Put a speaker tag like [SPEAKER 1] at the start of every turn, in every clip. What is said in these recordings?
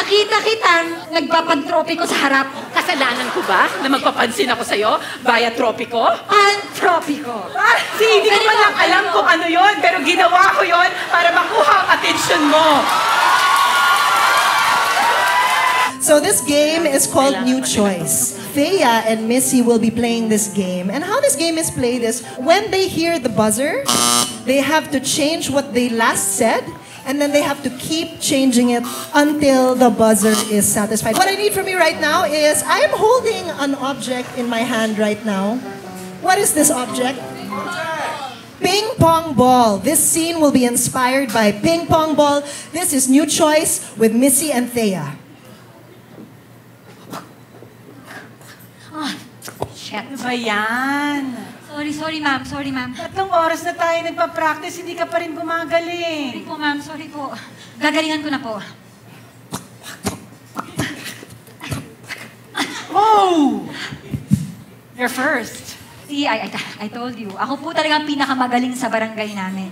[SPEAKER 1] Nakita kitang nagpapantropiko sa harap.
[SPEAKER 2] Kasalanan ko ba na magpapansin ako sa'yo via tropiko?
[SPEAKER 1] Antropiko.
[SPEAKER 2] Hindi ko man lang alam kung ano yon, pero ginawa ko yon para makuha ang atensyon mo.
[SPEAKER 3] So this game is called New Choice. Thea and Missy will be playing this game. And how this game is played is when they hear the buzzer, they have to change what they last said, and then they have to keep changing it until the buzzer is satisfied. What I need from you right now is, I am holding an object in my hand right now. What is this object? Ping pong ball. This scene will be inspired by ping pong ball. This is New Choice with Missy and Thea.
[SPEAKER 1] Shit.
[SPEAKER 2] Ano ba yan?
[SPEAKER 1] Sorry ma'am. Sorry ma'am.
[SPEAKER 2] 3 oras na tayo nagpa-practice, hindi ka pa rin gumagaling.
[SPEAKER 1] Sorry po ma'am, sorry po. Gagalingan ko na po.
[SPEAKER 2] Oh! You're first.
[SPEAKER 1] See, I told you. Ako po talaga ang pinakamagaling sa barangay namin.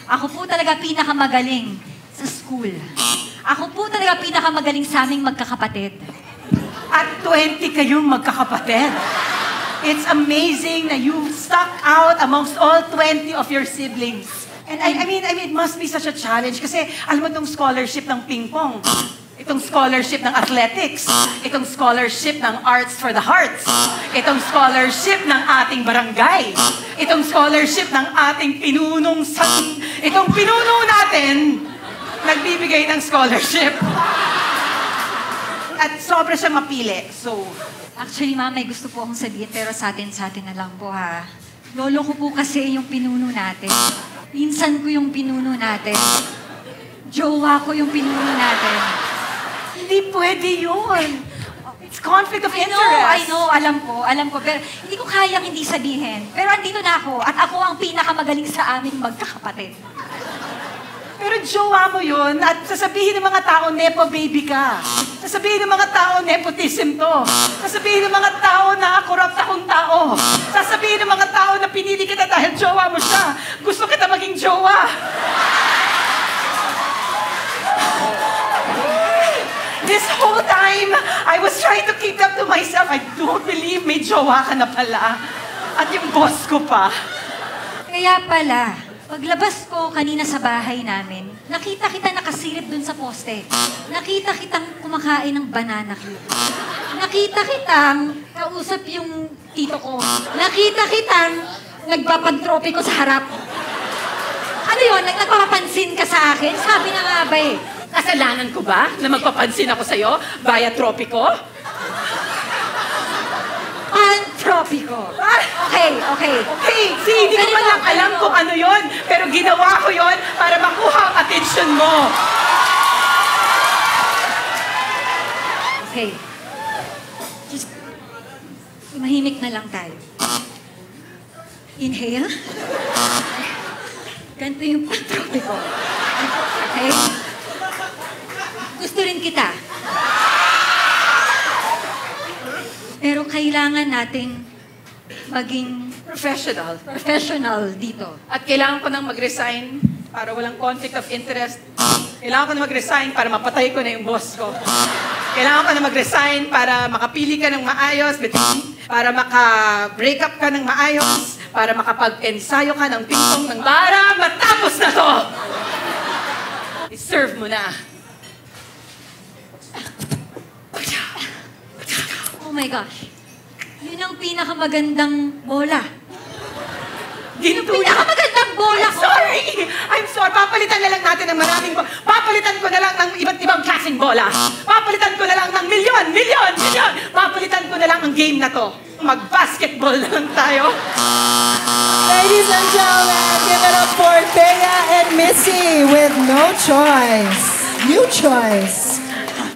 [SPEAKER 1] Ako po talaga pinakamagaling sa school. Ako po talaga pinakamagaling sa aming magkakapatid.
[SPEAKER 2] At 20 kayong magkakapatid. It's amazing na you stuck out amongst all 20 of your siblings. And I mean, it must be such a challenge kasi alam mo itong scholarship ng ping pong, itong scholarship ng athletics, itong scholarship ng arts for the hearts, itong scholarship ng ating barangay, itong scholarship ng ating itong pinuno natin, nagbibigay ng scholarship. At sobra siyang mapili, so...
[SPEAKER 1] Actually, ma'am, may gusto po akong sabihin, pero sa atin na lang po, ha. Lolo ko po kasi yung pinuno natin. Pinsan ko yung pinuno natin. Jowa ko yung pinuno natin.
[SPEAKER 2] Hindi pwede yun. It's conflict of interest.
[SPEAKER 1] I know, alam ko. Pero hindi ko kayang hindi sabihin. Pero andito na ako, at ako ang pinakamagaling sa aming magkakapatid.
[SPEAKER 2] Pero jowa mo yun, at sasabihin ng mga tao, nepo baby ka. Sasabihin ng mga tao, nepotism to. Sasabihin ng mga tao na corrupt akong tao. Sasabihin ng mga tao na pinili kita dahil jowa mo siya. Gusto kita maging jowa. This whole time, I was trying to keep up to myself. I don't believe may jowa ka na pala. At yung boss ko pa.
[SPEAKER 1] Kaya pala, paglabas ko kanina sa bahay namin, nakita kita nakasilip dun sa poste. Nakita kitang kumakain ng banana cue. Nakita kitang kausap yung tito ko. Nakita kitang nagpapantropiko sa harap. Ano yun? Nagpapapansin ka sa akin? Sabi na nga ba eh.
[SPEAKER 2] Kasalanan ko ba na magpapansin ako sa'yo via tropiko?
[SPEAKER 1] Antropiko. Okay.
[SPEAKER 2] See, hindi ko man lang alam kung ano yon, pero ginawa ko yon para makuha ang atensyon mo.
[SPEAKER 1] Okay. Just, mahimik na lang tayo. Inhale. Ganito yung pantropiko. Okay? Gusto rin kita. Pero kailangan nating maging professional dito.
[SPEAKER 2] At kailangan ko nang mag-resign para walang conflict of interest. Kailangan ko na mag-resign para mapatay ko na yung boss ko. Kailangan ko na mag-resign para makapili ka ng maayos, para maka-break up ka ng maayos, para makapag-ensayo ka ng ping-pong ng para matapos na to! I-serve mo na.
[SPEAKER 1] Oh my gosh. Yun ang pinakamagandang bola. Yung pinakamagandang bola ko.
[SPEAKER 2] I'm sorry. Papalitan na lang natin ng maraming papalitan ko na lang ng iba't ibang klaseng bola. Papalitan ko na lang ng milyon. Papalitan ko na lang ang game na to. Mag-basketball na lang tayo.
[SPEAKER 3] Ladies and gentlemen, give it up for Thea and Missy with No Choice. New Choice.